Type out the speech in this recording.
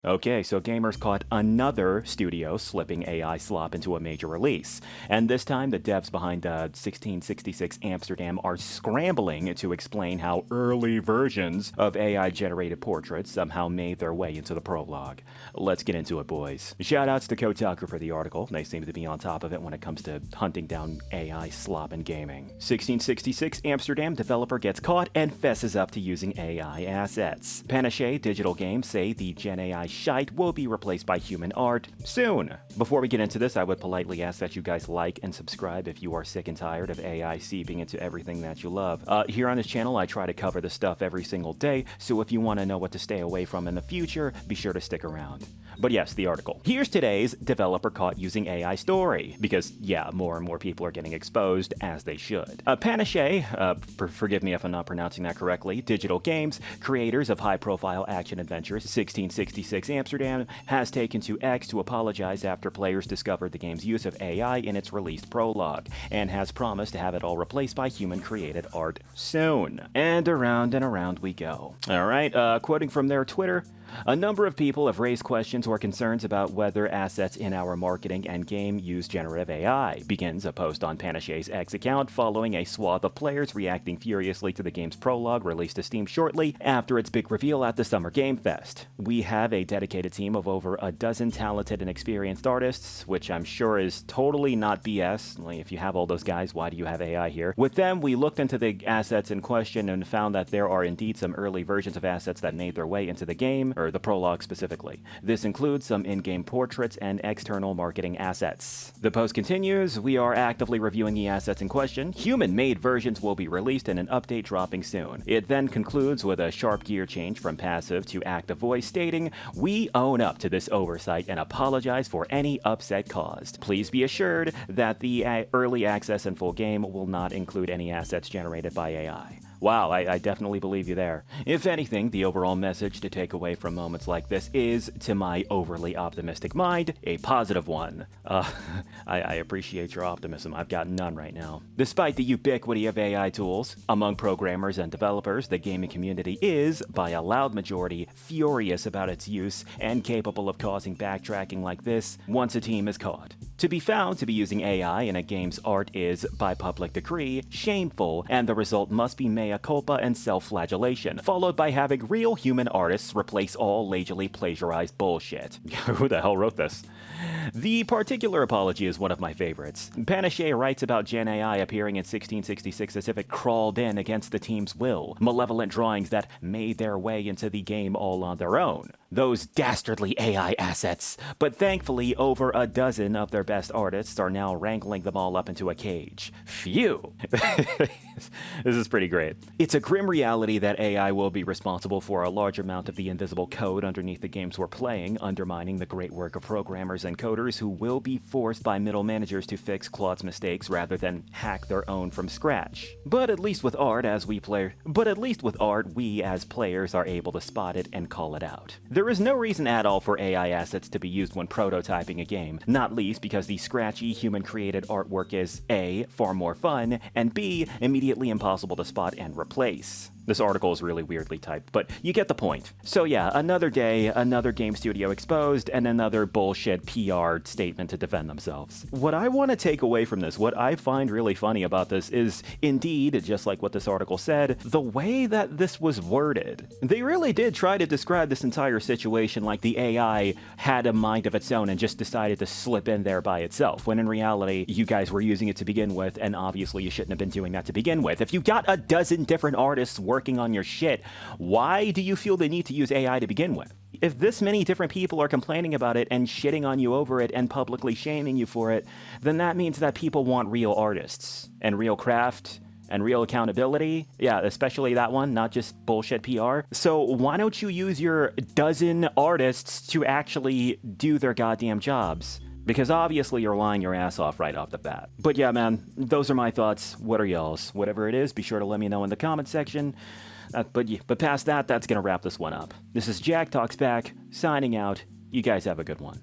Okay, so gamers caught another studio slipping AI slop into a major release. And this time, the devs behind 1666 Amsterdam are scrambling to explain how early versions of AI generated portraits somehow made their way into the prologue. Let's get into it, boys. Shoutouts to Kotaku for the article. They seem to be on top of it when it comes to hunting down AI slop in gaming. 1666 Amsterdam developer gets caught and fesses up to using AI assets. Panache Digital Games say the Gen AI shite will be replaced by human art soon. Before we get into this, I would politely ask that you guys like and subscribe if you are sick and tired of AI seeping into everything that you love. Here on this channel, I try to cover this stuff every single day, so if you want to know what to stay away from in the future, be sure to stick around. But yes, the article. Here's today's developer caught using AI story, because yeah, more and more people are getting exposed, as they should. Panache, forgive me if I'm not pronouncing that correctly, Digital Games, creators of high-profile action-adventures 1666 Amsterdam, has taken to X to apologize after players discovered the game's use of AI in its released prologue, and has promised to have it all replaced by human-created art soon. And around we go. Alright, quoting from their Twitter, a number of people have raised questions or concerns about whether assets in our marketing and game use generative AI, begins a post on Panache's X account following a swath of players reacting furiously to the game's prologue released to Steam shortly after its big reveal at the Summer Game Fest. We have a dedicated team of over a dozen talented and experienced artists, which I'm sure is totally not BS. Like, if you have all those guys, why do you have AI here? With them, we looked into the assets in question and found that there are indeed some early versions of assets that made their way into the game, or the prologue specifically. This includes some in-game portraits and external marketing assets. The post continues, we are actively reviewing the assets in question. Human-made versions will be released in an update dropping soon. It then concludes with a sharp gear change from passive to active voice stating, we own up to this oversight and apologize for any upset caused. Please be assured that the early access and full game will not include any assets generated by AI. Wow, I definitely believe you there. If anything, the overall message to take away from moments like this is, to my overly optimistic mind, a positive one. I appreciate your optimism. I've got none right now. Despite the ubiquity of AI tools among programmers and developers, the gaming community is, by a loud majority, furious about its use and capable of causing backtracking like this once a team is caught. To be found to be using AI in a game's art is, by public decree, shameful, and the result must be mea culpa and self-flagellation, followed by having real human artists replace all lazily plagiarized bullshit. Who the hell wrote this? The particular apology is one of my favorites. Panache writes about Gen AI appearing in 1666 as if it crawled in against the team's will, malevolent drawings that made their way into the game all on their own. Those dastardly AI assets. But thankfully, over a dozen of their best artists are now wrangling them all up into a cage. Phew! This is pretty great. It's a grim reality that AI will be responsible for a large amount of the invisible code underneath the games we're playing, undermining the great work of programmers and coders who will be forced by middle managers to fix Claude's mistakes rather than hack their own from scratch. But at least with art, we as players are able to spot it and call it out. There is no reason at all for AI assets to be used when prototyping a game, not least because the scratchy human-created artwork is A, far more fun, and B, immediately impossible to spot and replace. This article is really weirdly typed, but you get the point. So yeah, another day, another game studio exposed, and another bullshit PR statement to defend themselves. What I want to take away from this, what I find really funny about this is, indeed, just like what this article said, the way that this was worded. They really did try to describe this entire situation like the AI had a mind of its own and just decided to slip in there by itself, when in reality, you guys were using it to begin with, and obviously you shouldn't have been doing that to begin with. If you got a dozen different artists working on your shit, why do you feel the need to use AI to begin with? If this many different people are complaining about it and shitting on you over it and publicly shaming you for it, then that means that people want real artists and real craft and real accountability. Yeah, especially that one, not just bullshit PR. So why don't you use your dozen artists to actually do their goddamn jobs? Because obviously you're lying your ass off right off the bat. But yeah, man, those are my thoughts. What are y'all's? Whatever it is, be sure to let me know in the comment section. But past that, that's gonna wrap this one up. This is Jack Talks Back, signing out. You guys have a good one.